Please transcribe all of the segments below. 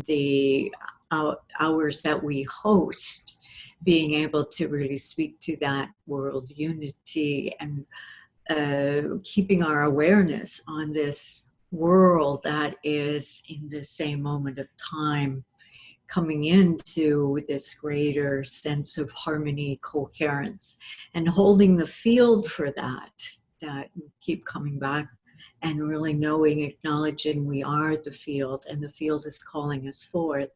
the hours that we host, being able to really speak to that world unity and keeping our awareness on this world that is in the same moment of time, coming into this greater sense of harmony, coherence, and holding the field for that we keep coming back and really knowing, acknowledging we are the field and the field is calling us forth.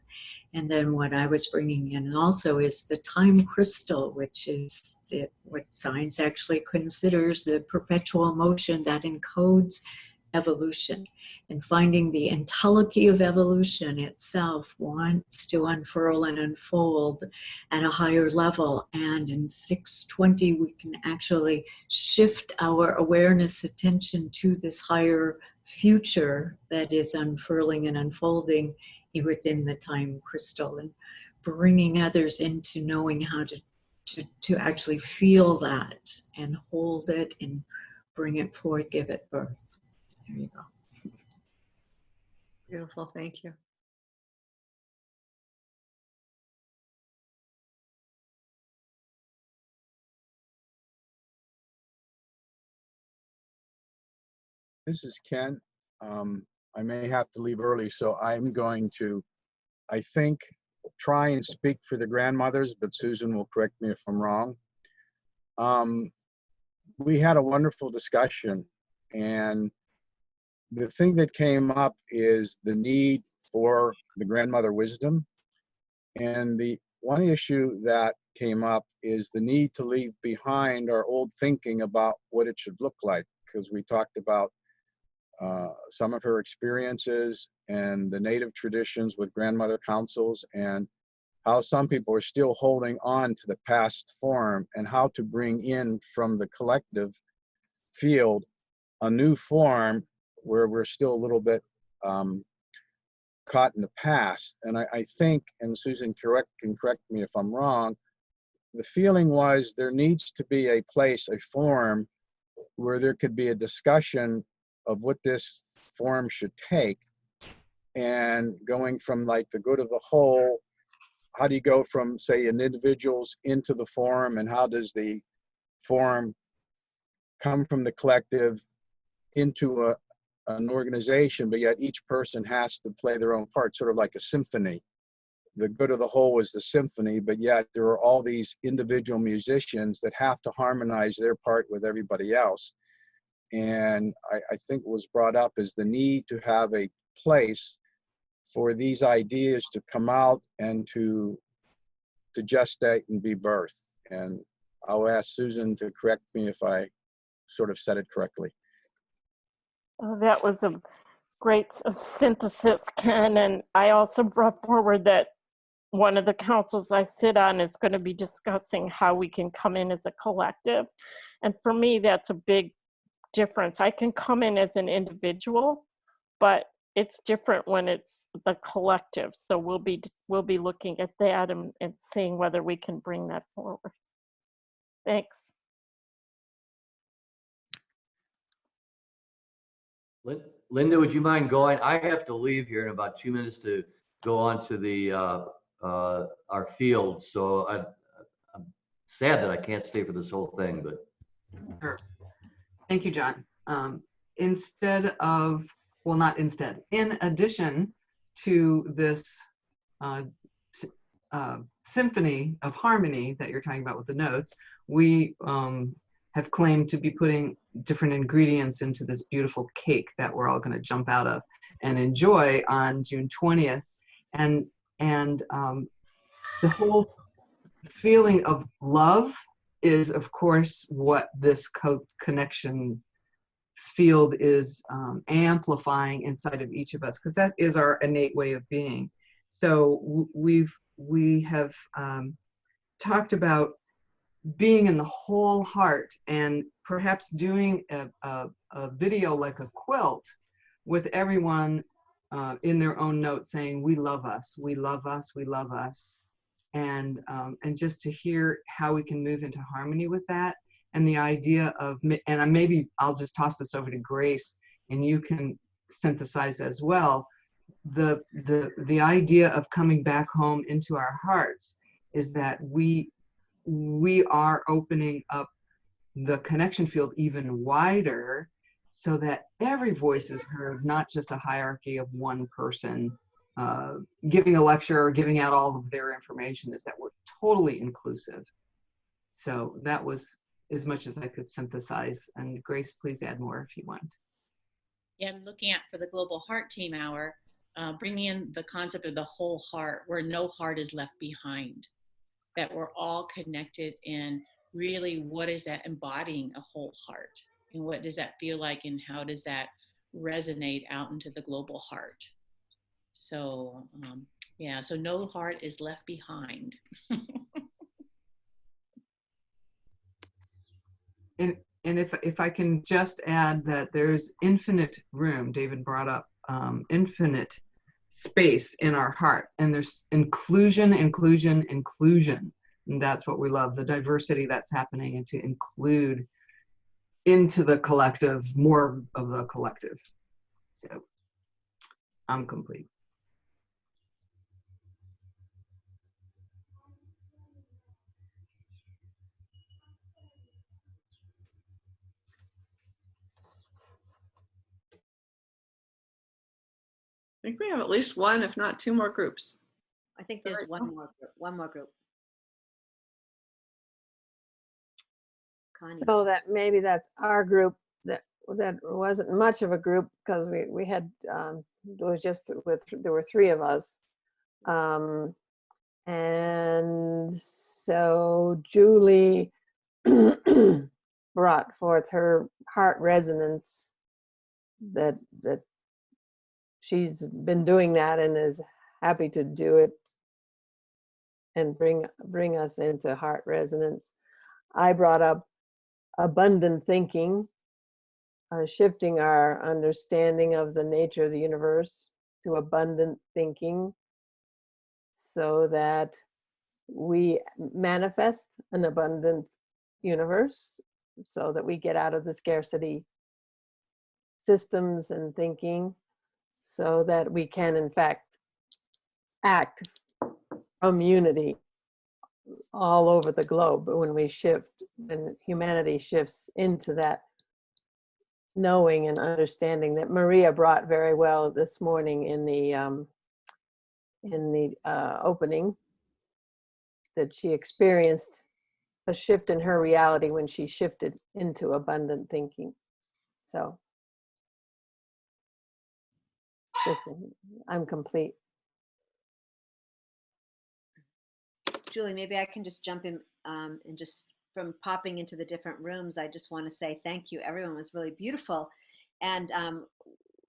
And then what I was bringing in also is the time crystal, which is what science actually considers the perpetual motion that encodes evolution, and finding the entelechy of evolution itself wants to unfurl and unfold at a higher level. And in 620, we can actually shift our awareness attention to this higher future that is unfurling and unfolding within the time crystal, and bringing others into knowing how to actually feel that and hold it and bring it forth, give it birth. There you go. Beautiful, thank you. This is Ken. I may have to leave early, so I'm going to, I think, try and speak for the grandmothers, but Susan will correct me if I'm wrong. We had a wonderful discussion, and the thing that came up is the need for the grandmother wisdom. And the one issue that came up is the need to leave behind our old thinking about what it should look like, because we talked about some of her experiences and the native traditions with grandmother councils, and how some people are still holding on to the past form, and how to bring in from the collective field a new form where we're still a little bit caught in the past. And I think, and Susan can correct me if I'm wrong, the feeling was there needs to be a place, a forum, where there could be a discussion of what this form should take, and going from like the good of the whole, how do you go from, say, an individual's into the forum, and how does the forum come from the collective into an organization, but yet each person has to play their own part, sort of like a symphony. The good of the whole is the symphony, but yet there are all these individual musicians that have to harmonize their part with everybody else. And I think what was brought up is the need to have a place for these ideas to come out and to gestate and be birthed. And I'll ask Susan to correct me if I sort of said it correctly. Oh, that was a great synthesis, Ken. And I also brought forward that one of the councils I sit on is going to be discussing how we can come in as a collective. And for me, that's a big difference. I can come in as an individual, but it's different when it's the collective. So we'll be looking at that and seeing whether we can bring that forward. Thanks. Linda, would you mind going? I have to leave here in about 2 minutes to go on to the our field. So I'm sad that I can't stay for this whole thing, but. Sure. Thank you, John. In addition to this symphony of harmony that you're talking about with the notes, we have claimed to be putting different ingredients into this beautiful cake that we're all going to jump out of and enjoy on June 20th. And the whole feeling of love is, of course, what this connection field is amplifying inside of each of us, because that is our innate way of being. So we have talked about being in the whole heart, and perhaps doing a video like a quilt with everyone in their own note saying, we love us, we love us, we love us. And just to hear how we can move into harmony with that. And the idea of, and maybe I'll just toss this over to Grace and you can synthesize as well, the idea of coming back home into our hearts is that we are opening up the connection field even wider so that every voice is heard, not just a hierarchy of one person giving a lecture or giving out all of their information, is that we're totally inclusive. So that was as much as I could synthesize. And Grace, please add more if you want. Yeah, I'm looking at for the Global Heart Team Hour, bringing in the concept of the whole heart, where no heart is left behind, that we're all connected, and really what is that embodying a whole heart, and what does that feel like, and how does that resonate out into the global heart? So yeah, so no heart is left behind. And if I can just add that there's infinite room, David brought up infinite space in our heart, and there's inclusion, inclusion, inclusion. And that's what we love, the diversity that's happening, and to include into the collective, more of the collective. So I'm complete. I think we have at least one, if not two more groups. I think there's one more group. Connie. So that maybe that's our group. That wasn't much of a group because we had it was just there were three of us, and so Julie brought forth her heart resonance that she's been doing that and is happy to do it and bring us into heart resonance. I brought up abundant thinking, shifting our understanding of the nature of the universe to abundant thinking so that we manifest an abundant universe, so that we get out of the scarcity systems and thinking, so that we can in fact act from unity all over the globe. When we shift, when humanity shifts into that knowing and understanding that Maria brought very well this morning in the opening, that she experienced a shift in her reality when she shifted into abundant thinking. So I'm complete. Julie, maybe I can just jump in and just from popping into the different rooms, I just want to say thank you. Everyone was really beautiful. And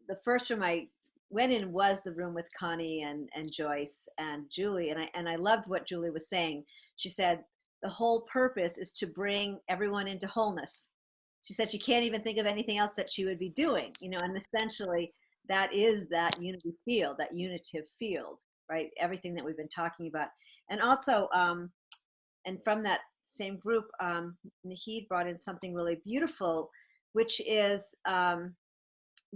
the first room I went in was the room with Connie and Joyce and Julie. And I loved what Julie was saying. She said, the whole purpose is to bring everyone into wholeness. She said she can't even think of anything else that she would be doing, you know, and essentially that is that unity field, that unitive field, right? Everything that we've been talking about. And also, and from that same group, Nahid brought in something really beautiful, which is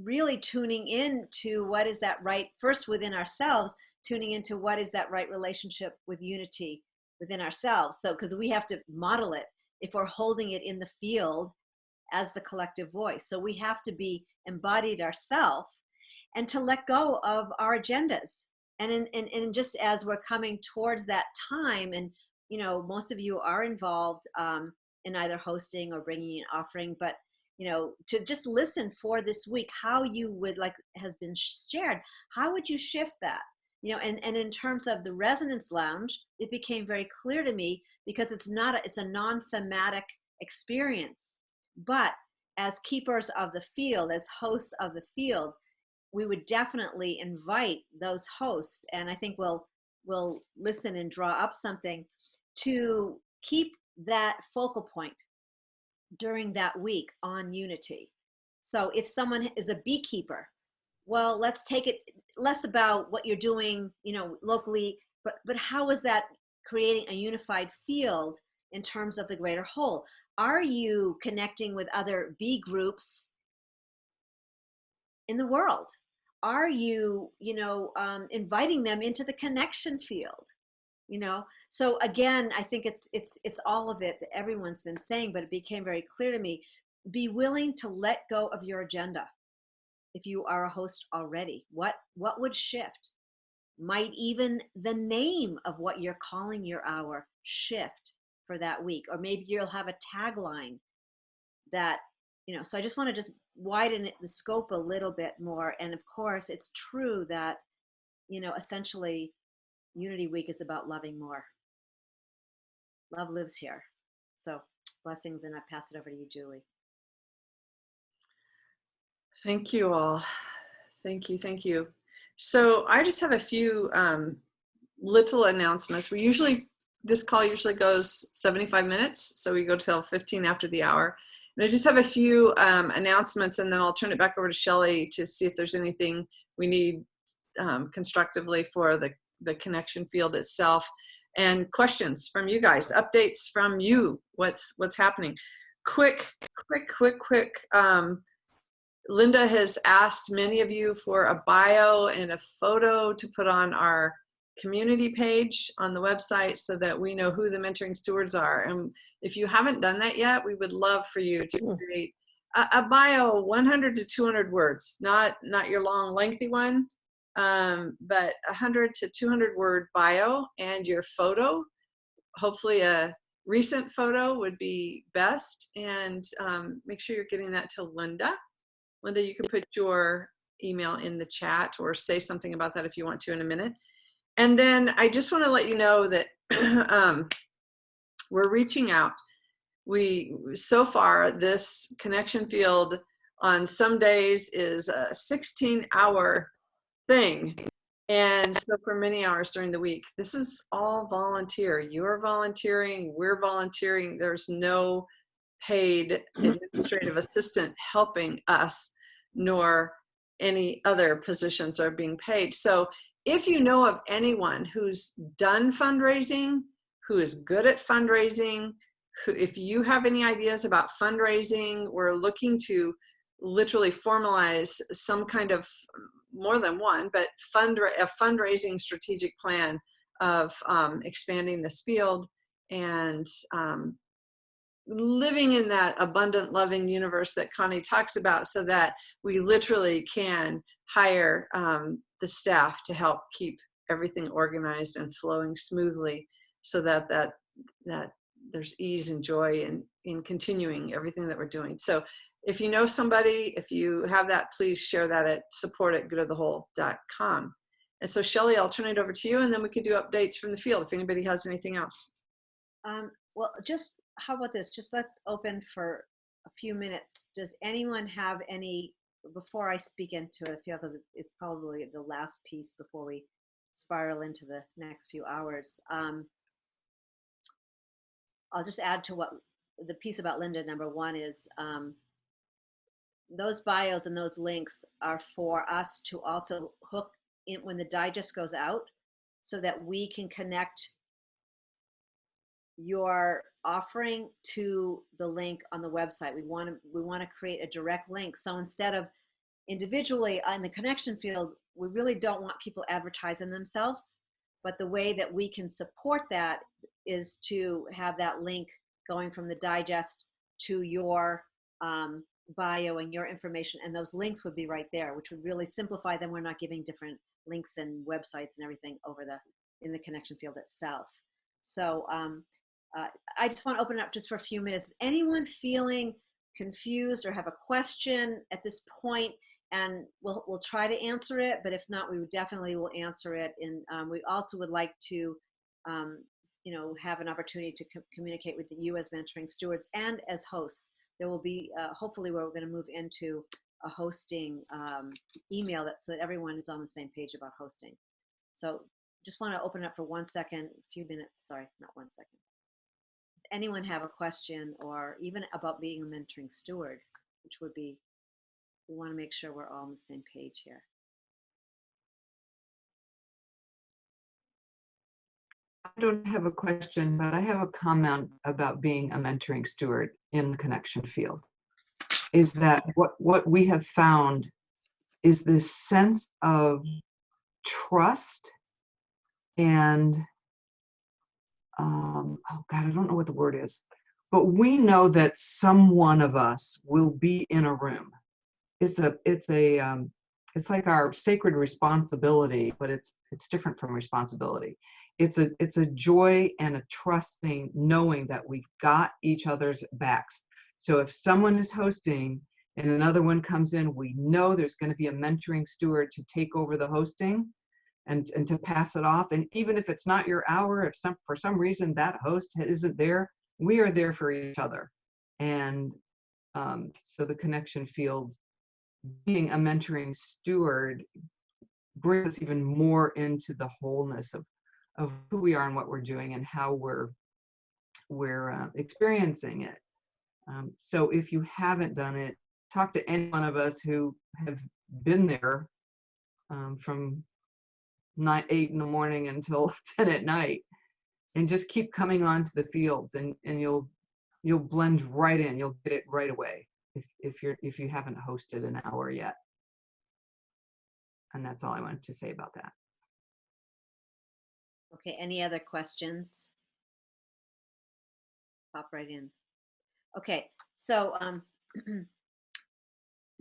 really tuning in to what is that right, first within ourselves, tuning into what is that right relationship with unity within ourselves. So, because we have to model it if we're holding it in the field as the collective voice. So we have to be embodied ourselves and to let go of our agendas. And just as we're coming towards that time, and you know, most of you are involved in either hosting or bringing an offering, but you know, to just listen for this week, how you would, like has been shared, how would you shift that? You know, and in terms of the Resonance Lounge, it became very clear to me because it's a non-thematic experience. But as keepers of the field, as hosts of the field, we would definitely invite those hosts, and I think we'll listen and draw up something to keep that focal point during that week on unity. So if someone is a beekeeper, well, let's take it less about what you're doing, you know, locally, but how is that creating a unified field in terms of the greater whole? Are you connecting with other bee groups in the world? are you, inviting them into the connection field? So again, I think it's all of it that everyone's been saying, but it became very clear to me. Be willing to let go of your agenda. If you are a host already, what would shift? Might even the name of what you're calling your hour shift for that week, or maybe you'll have a tagline that, so I just want to just widen the scope a little bit more. And of course, it's true that, essentially Unity Week is about loving more. Love lives here. So blessings, and I pass it over to you, Julie. Thank you all. Thank you. So I just have a few little announcements. This call usually goes 75 minutes, so we go till 15 after the hour. And I just have a few announcements, and then I'll turn it back over to Shelley to see if there's anything we need constructively for the connection field itself, and questions from you guys, updates from you, what's happening. Quick. Linda has asked many of you for a bio and a photo to put on our community page on the website so that we know who the Mentoring Stewards are. And if you haven't done that yet, we would love for you to create a bio, 100 to 200 words, not your long, lengthy one, but 100 to 200 word bio, and your photo, hopefully a recent photo would be best. And make sure you're getting that to Linda. Linda, you can put your email in the chat or say something about that if you want to in a minute. And then I just want to let you know that we're reaching out. So far, this connection field on some days is a 16-hour thing. And so for many hours during the week, this is all volunteer. You're volunteering, we're volunteering. There's no paid administrative assistant helping us, nor any other positions are being paid. So if you know of anyone who's done fundraising, who is good at fundraising, if you have any ideas about fundraising, we're looking to literally formalize some kind of, more than one, but a fundraising strategic plan of expanding this field and living in that abundant, loving universe that Connie talks about, so that we literally can hire the staff to help keep everything organized and flowing smoothly, so that there's ease and joy in continuing everything that we're doing. So if you know somebody, if you have that, please share that at support@goodofthewhole.com. And so Shelley, I'll turn it over to you, and then we can do updates from the field if anybody has anything else. Well, just how about this? Just let's open for a few minutes. Does anyone have any, before I speak into the field, because it's probably the last piece before we spiral into the next few hours. I'll just add to what the piece about Linda, number one, is those bios and those links are for us to also hook in when the digest goes out, so that we can connect your offering to the link on the website. We want to create a direct link. So instead of individually in the connection field, we really don't want people advertising themselves, but the way that we can support that is to have that link going from the digest to your bio and your information, and those links would be right there, which would really simplify them. We're not giving different links and websites and everything in the connection field itself. So I just want to open it up just for a few minutes. Anyone feeling confused or have a question at this point? And we'll try to answer it, but if not, we definitely will answer it. And we also would like to, have an opportunity to communicate with you as Mentoring Stewards and as hosts. There will be, hopefully we're going to move into a hosting email so that everyone is on the same page about hosting. So just want to open it up for 1 second, a few minutes, sorry, not 1 second. Does anyone have a question, or even about being a Mentoring Steward, which would be, we want to make sure we're all on the same page here. I don't have a question, but I have a comment about being a mentoring steward in the connection field. Is that what we have found is this sense of trust and oh God, I don't know what the word is, but we know that some one of us will be in a room. It's like our sacred responsibility, but it's different from responsibility. It's a joy and a trusting, knowing that we've got each other's backs. So if someone is hosting and another one comes in, we know there's going to be a mentoring steward to take over the hosting and to pass it off. And even if it's not your hour, if for some reason that host isn't there, we are there for each other. And so the connection field, being a mentoring steward, brings us even more into the wholeness of who we are and what we're doing and how we're experiencing it. So if you haven't done it, talk to any one of us who have been there from 8 in the morning until 10 at night, and just keep coming onto the fields, and you'll blend right in. You'll get it right away if you haven't hosted an hour yet. And that's all I wanted to say about that. Okay, any other questions? Pop right in. Okay, so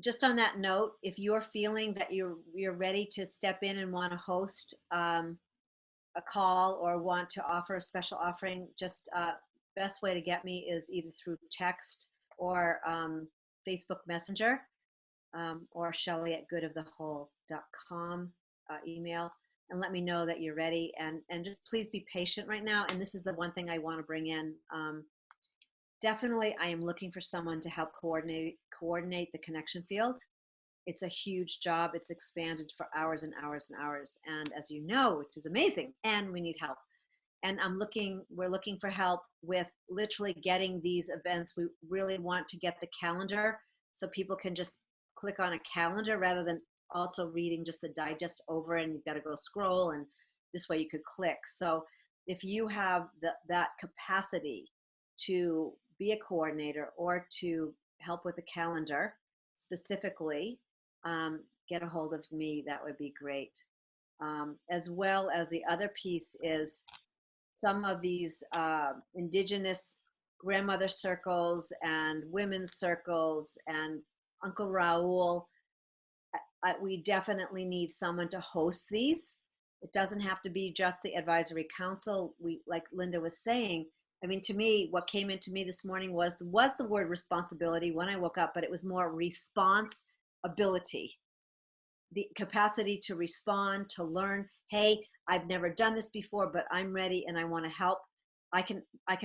just on that note, if you're feeling that you're ready to step in and want to host a call or want to offer a special offering, just best way to get me is either through text or Facebook Messenger, or Shelley@goodofthewhole.com email, and let me know that you're ready, and just please be patient right now. And this is the one thing I want to bring in. Definitely, I am looking for someone to help coordinate the connection field. It's a huge job. It's expanded for hours and hours and hours. And as you know, which is amazing, and we need help. And we're looking for help with literally getting these events. We really want to get the calendar so people can just click on a calendar rather than also reading just the digest over, and you've got to go scroll, and this way you could click. So if you have that capacity to be a coordinator or to help with the calendar specifically, get a hold of me. That would be great. As well as the other piece is some of these indigenous grandmother circles and women's circles and Uncle Raul. We definitely need someone to host these. It doesn't have to be just the advisory council. Like Linda was saying, I mean, to me, what came into me this morning was the word responsibility when I woke up, but it was more responsibility, the capacity to respond, to learn. Hey, I've never done this before, but I'm ready and I want to help. I can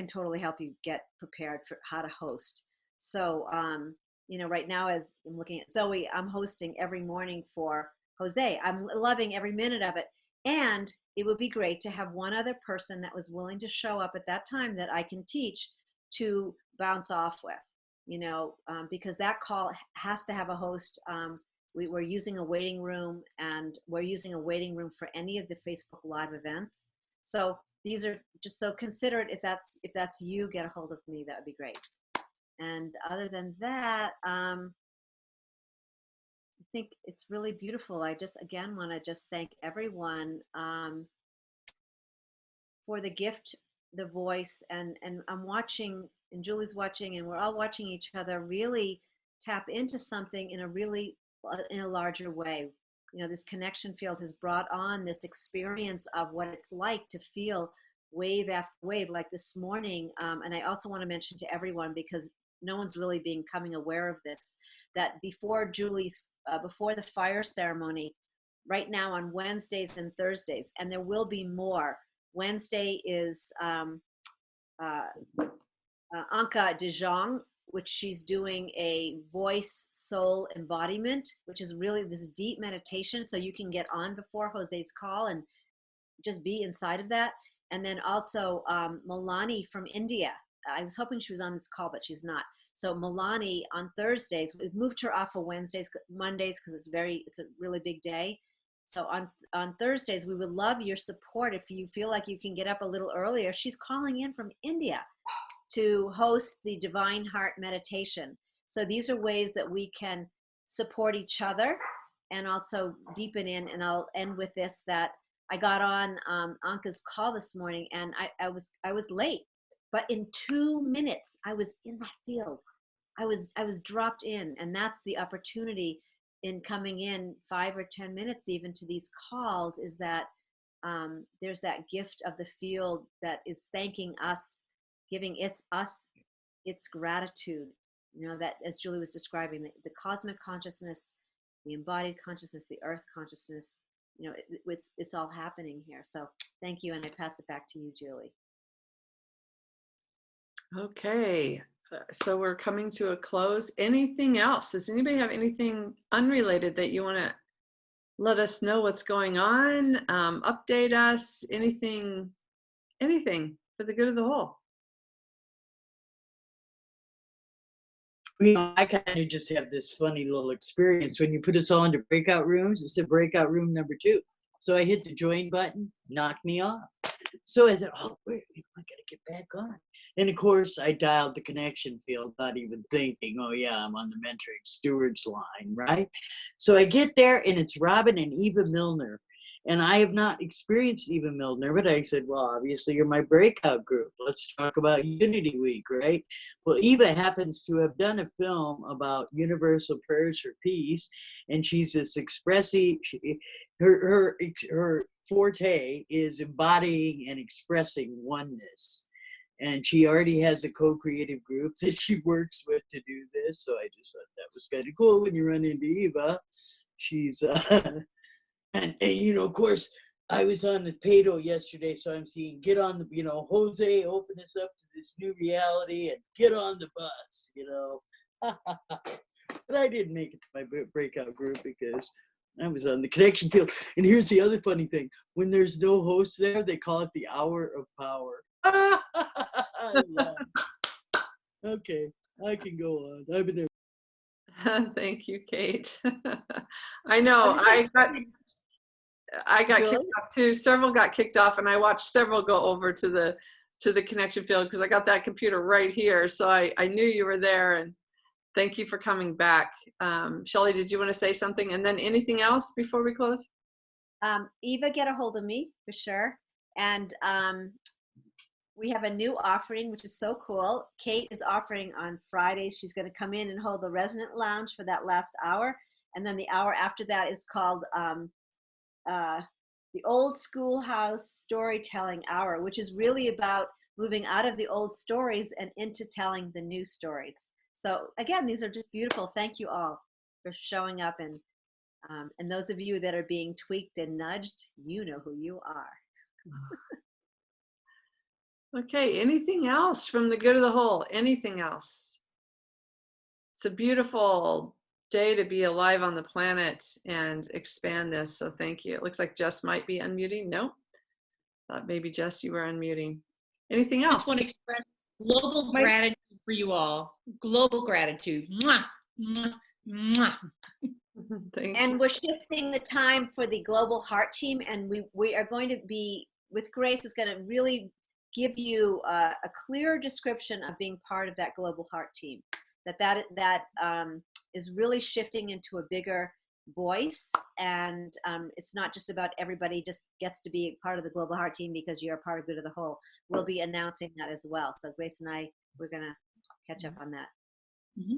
totally help you get prepared for how to host. So, right now, as I'm looking at Zoe, I'm hosting every morning for Jose. I'm loving every minute of it. And it would be great to have one other person that was willing to show up at that time that I can teach to bounce off with, because that call has to have a host. We're using a waiting room, and we're using a waiting room for any of the Facebook Live events. So these are just, so consider it. If that's you, get a hold of me. That would be great. And other than that, I think it's really beautiful. I just, again, want to just thank everyone for the gift, the voice, and I'm watching, and Julie's watching, and we're all watching each other really tap into something in a larger way. This connection field has brought on this experience of what it's like to feel wave after wave, like this morning. And I also want to mention to everyone, because no one's really becoming aware of this, that before the fire ceremony, right now on Wednesdays and Thursdays, and there will be more. Wednesday is Anka de Jong, which she's doing a voice soul embodiment, which is really this deep meditation. So you can get on before Jose's call and just be inside of that. And then also Milani from India. I was hoping she was on this call, but she's not. So Milani on Thursdays, we've moved her off of Mondays, because it's a really big day. So on Thursdays, we would love your support. If you feel like you can get up a little earlier, she's calling in from India to host the Divine Heart meditation. So these are ways that we can support each other and also deepen in, and I'll end with this, that I got on Anka's call this morning, and I was late, but in 2 minutes I was in that field. I was dropped in, and that's the opportunity in coming in 5 or 10 minutes even to these calls, is that there's that gift of the field that is thanking us, giving us its gratitude. You know, that, as Julie was describing, the cosmic consciousness, the embodied consciousness, the earth consciousness, you know, it's all happening here. So thank you, and I pass it back to you, Julie. Okay, so we're coming to a close. Anything else? Does anybody have anything unrelated that you want to let us know what's going on? Update us, anything for the good of the whole. You know, I kind of just have this funny little experience. When you put us all into breakout rooms, it said breakout room number 2. So I hit the join button, knocked me off. So I said, oh, wait, I gotta get back on. And of course, I dialed the connection field, not even thinking, oh yeah, I'm on the mentoring Stewards line, right? So I get there, and it's Robin and Eva Milner. And I have not experienced Eva Milner, but I said, well, obviously you're my breakout group. Let's talk about Unity Week, right? Well, Eva happens to have done a film about universal prayers for peace, and she's this expressive, her forte is embodying and expressing oneness. And she already has a co-creative group that she works with to do this. So I just thought that was kind of cool when you run into Eva. She's, and you know, of course, I was on the Pato yesterday, so I'm seeing get on the, you know, Jose, open us up to this new reality and get on the bus, you know. But I didn't make it to my breakout group because I was on the connection field. And here's the other funny thing. When there's no host there, they call it the hour of power. Okay, I can go on. I've been there. Thank you, Kate. I know, I got Julie? kicked off too. Several got kicked off, and I watched several go over to the connection field because I got that computer right here. So I knew you were there, and thank you for coming back. Shelley, did you want to say something? And then anything else before we close? Eva, get a hold of me for sure. And we have a new offering, which is so cool. Kate is offering on Fridays. She's going to come in and hold the Resonant Lounge for that last hour. And then the hour after that is called the Old Schoolhouse Storytelling Hour, which is really about moving out of the old stories and into telling the new stories. So again, these are just beautiful. Thank you all for showing up. And those of you that are being tweaked and nudged, you know who you are. Okay, anything else from the good of the whole? Anything else? It's a beautiful day to be alive on the planet and expand this. So thank you. It looks like Jess might be unmuting. No, thought maybe Jess, you were unmuting. Anything I else? just want to express global gratitude for you all. Global gratitude. Mwah, mwah, mwah. Thank And you. we're shifting the time for the Global Heart Team, and we are going to be, with Grace, is going to really give you a clearer description of being part of that Global Heart Team. That is really shifting into a bigger voice, and it's not just about everybody just gets to be part of the Global Heart Team because you're a part of Good of the Whole. We'll be announcing that as well. So Grace and I, we're going to catch up on that. Mm-hmm.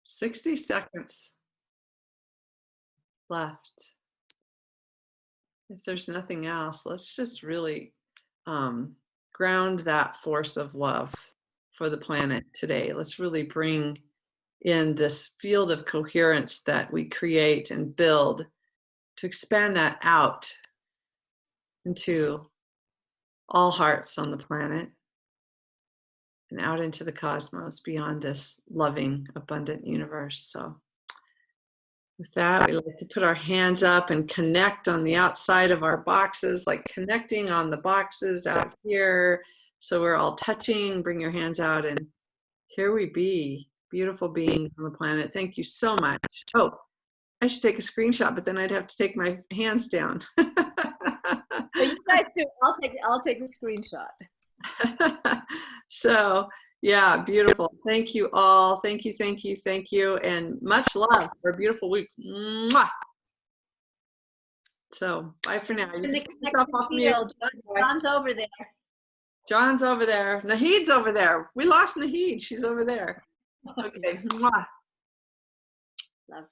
60 seconds left. If there's nothing else, let's just really ground that force of love for the planet today. Let's really bring in this field of coherence that we create and build to expand that out into all hearts on the planet and out into the cosmos beyond this loving, abundant universe. So with that, we like to put our hands up and connect on the outside of our boxes, like connecting on the boxes out here. So we're all touching. Bring your hands out, and here we be, beautiful beings on the planet. Thank you so much. Oh, I should take a screenshot, but then I'd have to take my hands down. So you guys do. I'll take a screenshot. So Yeah, beautiful. Thank you all. Thank you, thank you, thank you. And much love for a beautiful week. Mwah! So bye for now. You In can the take yourself off connection mute. field, John's over there. John's over there. Nahid's over there. We lost Nahid. She's over there. Okay. Mwah. Love.